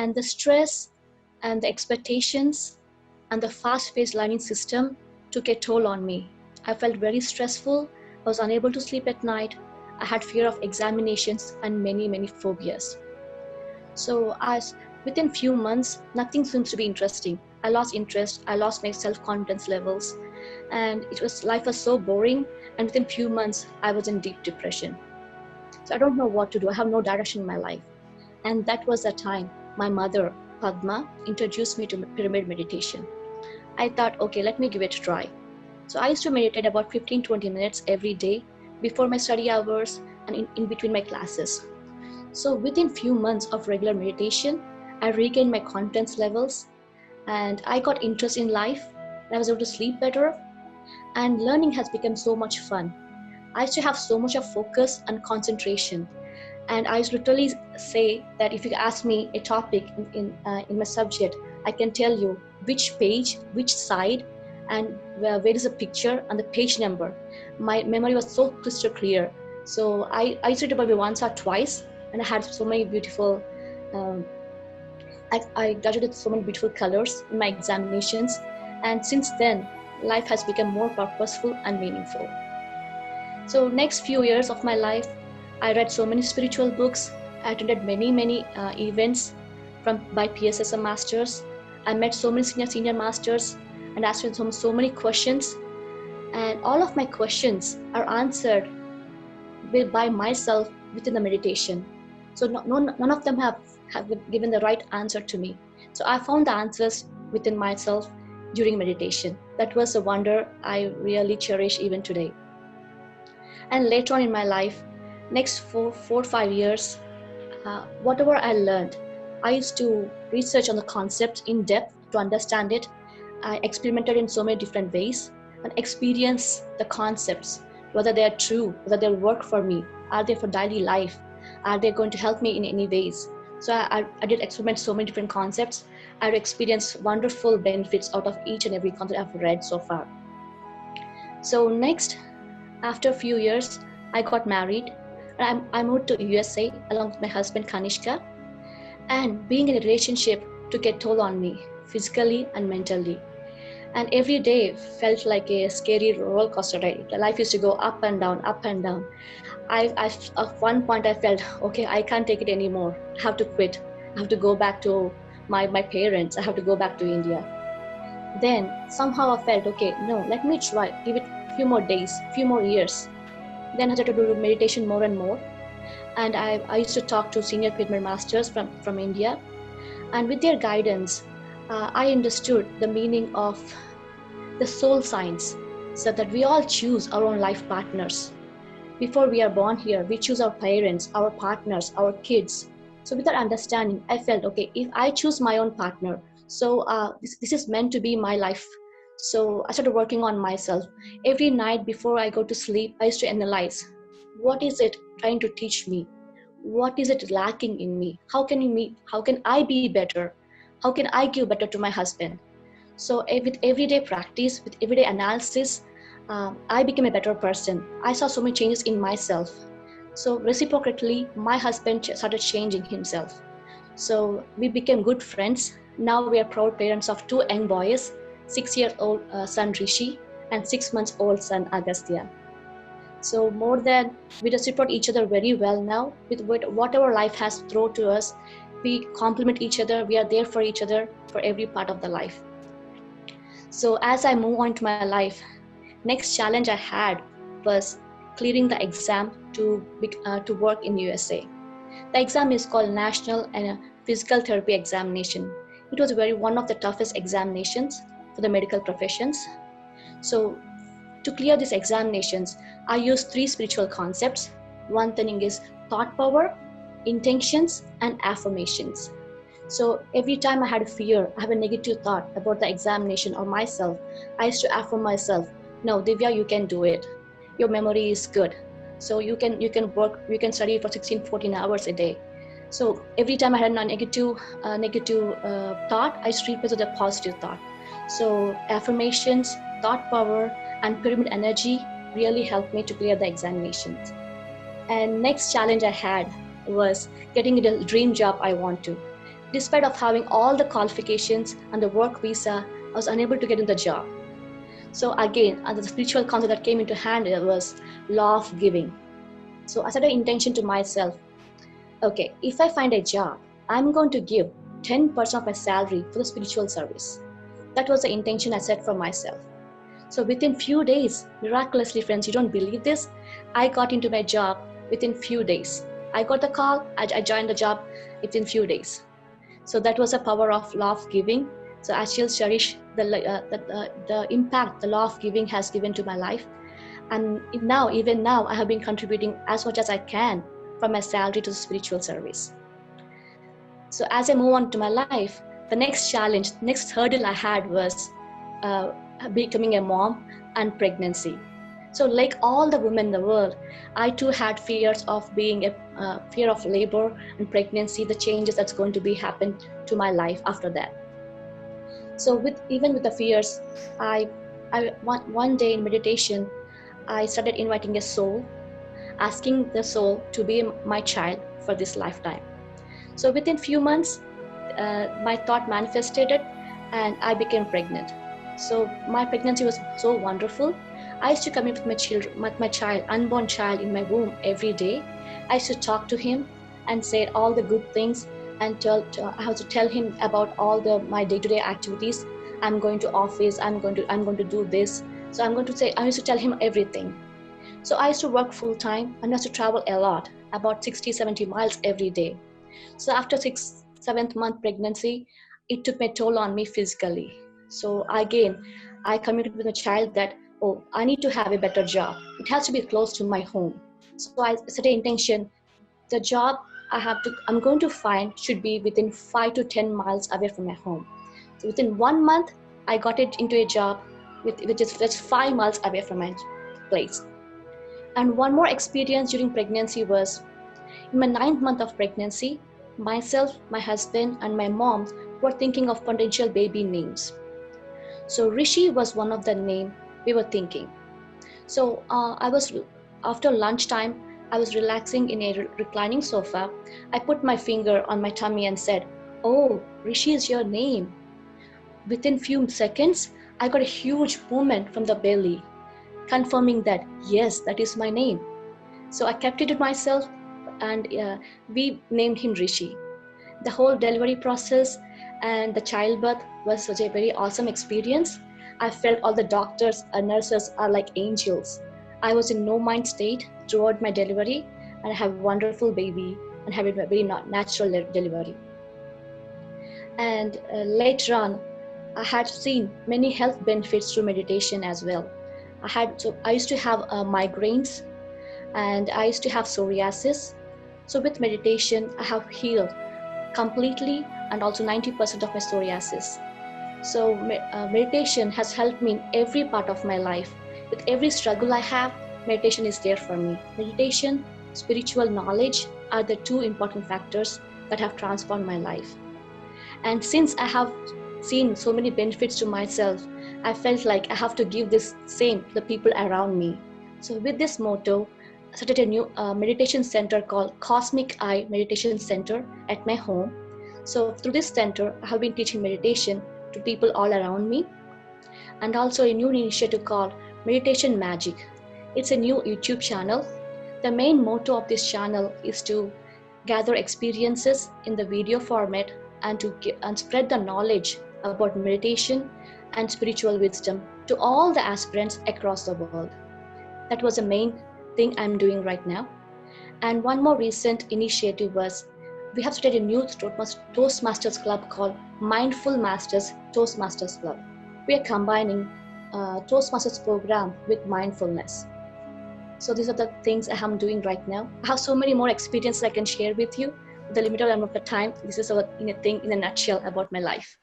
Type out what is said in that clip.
And the stress and the expectations and the fast-paced learning system took a toll on me. I felt very stressful. I was unable to sleep at night. I had fear of examinations and many phobias. So as within few months, nothing seems to be interesting. I lost interest. I lost my self-confidence levels, and life was so boring. And within few months, I was in deep depression. So I don't know what to do. I have no direction in my life. And that was the time my mother, Padma, introduced me to pyramid meditation. I thought, okay, let me give it a try. So I used to meditate about 15-20 minutes every day before my study hours and in between my classes. So within few months of regular meditation, I regained my confidence levels and I got interest in life. I was able to sleep better, and learning has become so much fun. I used to have so much of focus and concentration. And I literally say that if you ask me a topic in my subject, I can tell you which page, which side, and where is the picture and the page number. My memory was so crystal clear. So I used to do maybe once or twice, and I had so many beautiful, I graduated so many beautiful colors in my examinations. And since then, life has become more purposeful and meaningful. So next few years of my life, I read so many spiritual books. I attended many events by PSSM masters. I met so many senior masters and asked them so many questions. And all of my questions are answered by myself within the meditation. So none of them have given the right answer to me. So I found the answers within myself during meditation. That was a wonder I really cherish even today. And later on in my life, next 4 or 5 years, whatever I learned, I used to research on the concept in depth to understand it. I experimented in so many different ways and experienced the concepts, whether they are true, whether they'll work for me, are they for daily life, are they going to help me in any ways. So I did experiment so many different concepts. I've experienced wonderful benefits out of each and every concept I've read so far. So next, after a few years, I got married. I moved to USA along with my husband Kanishka, and being in a relationship took a toll on me physically and mentally. And every day felt like a scary roller coaster ride. Life used to go up and down, up and down. At one point I felt, okay, I can't take it anymore. I have to quit. I have to go back to my parents. I have to go back to India. Then somehow I felt, okay, no, let me try, give it a few more days, few more years. Then I started to do meditation more and more. And I used to talk to senior pyramid masters from India. And with their guidance, I understood the meaning of the soul science, so that we all choose our own life partners. Before we are born here, we choose our parents, our partners, our kids. So with that understanding, I felt, okay, if I choose my own partner, so this is meant to be my life. So I started working on myself. Every night before I go to sleep, I used to analyze, what is it trying to teach me? What is it lacking in me? How can I be better? How can I give better to my husband? So with everyday practice, with everyday analysis, I became a better person. I saw so many changes in myself. So reciprocally, my husband started changing himself. So we became good friends. Now we are proud parents of 2 young boys, 6-year-old son Rishi and 6 months old son Agastya. So more than we reciprocate each other very well now. With whatever life has thrown to us, we complement each other. We are there for each other for every part of the life. So as I move on to my life, next challenge I had was clearing the exam to work in USA. The exam is called National and Physical Therapy Examination. It was one of the toughest examinations for the medical professions. So to clear these examinations, I used 3 spiritual concepts. One thing is thought power, intentions, and affirmations. So every time I had a fear, I have a negative thought about the examination or myself, I used to affirm myself, no, Divya, you can do it. Your memory is good. So you can work, you can study for 16-14 hours a day. So every time I had a negative thought, I used to replace with a positive thought. So affirmations, thought power, and pyramid energy really helped me to clear the examinations. And next challenge I had was getting a dream job I want to. despite of having all the qualifications and the work visa, I was unable to get in the job. So again, the spiritual concept that came into hand was law of giving. So I set an intention to myself, okay, if I find a job, I'm going to give 10% of my salary for the spiritual service. That was the intention I set for myself. So within few days, miraculously, friends, you don't believe this, I got into my job within few days. I got the call, I joined the job within few days. So that was the power of law of giving. So I still cherish the impact the law of giving has given to my life. And even now, I have been contributing as much as I can from my salary to the spiritual service. So as I move on to my life, the next challenge, next hurdle I had was becoming a mom and pregnancy. So like all the women in the world, I too had fears of being fear of labor and pregnancy, the changes that's going to be happen to my life after that. So even with the fears, one day in meditation, I started inviting a soul, asking the soul to be my child for this lifetime. So within few months, my thought manifested and I became pregnant. So my pregnancy was so wonderful. I used to come in with my child, unborn child in my womb every day. I used to talk to him and say all the good things and I have to tell him about all my day-to-day activities. I'm going to office, I'm going to do this. So I used to tell him everything. So I used to work full time and I used to travel a lot, about 60, 70 miles every day. So after 7th month pregnancy, it took a toll on me physically. So again, I communicated with my child that, oh, I need to have a better job. It has to be close to my home. So I set an intention, the job I'm going to find should be within 5 to 10 miles away from my home. So within 1 month, I got it into a job which is just 5 miles away from my place. And one more experience during pregnancy was, in my 9th month of pregnancy, myself, my husband, and my mom were thinking of potential baby names. So Rishi was one of the names we were thinking. So after lunchtime, I was relaxing in a reclining sofa. I put my finger on my tummy and said, "Oh, Rishi is your name." Within few seconds, I got a huge movement from the belly, confirming that, yes, that is my name. So I kept it to myself and we named him Rishi. The whole delivery process and the childbirth was such a very awesome experience. I felt all the doctors and nurses are like angels. I was in no mind state throughout my delivery and I have a wonderful baby and have a very natural delivery. And later on, I had seen many health benefits through meditation as well. I used to have migraines and I used to have psoriasis. So with meditation, I have healed completely and also 90% of my psoriasis. So meditation has helped me in every part of my life. With every struggle I have, meditation is there for me. Meditation, spiritual knowledge are the two important factors that have transformed my life. And since I have seen so many benefits to myself, I felt like I have to give this same to the people around me. So with this motto, I started a new meditation center called Cosmic Eye Meditation Center at my home. So through this center, I have been teaching meditation to people all around me, and also a new initiative called Meditation Magic. It's a new YouTube channel. The main motto of this channel is to gather experiences in the video format and spread the knowledge about meditation and spiritual wisdom to all the aspirants across the world. That was the main thing I'm doing right now. And one more recent initiative was, we have started a new Toastmasters club called Mindful Masters Toastmasters Club. We are combining Toastmasters program with mindfulness. So these are the things I am doing right now. I have so many more experiences I can share with you. With the limited amount of time, this is in a nutshell about my life.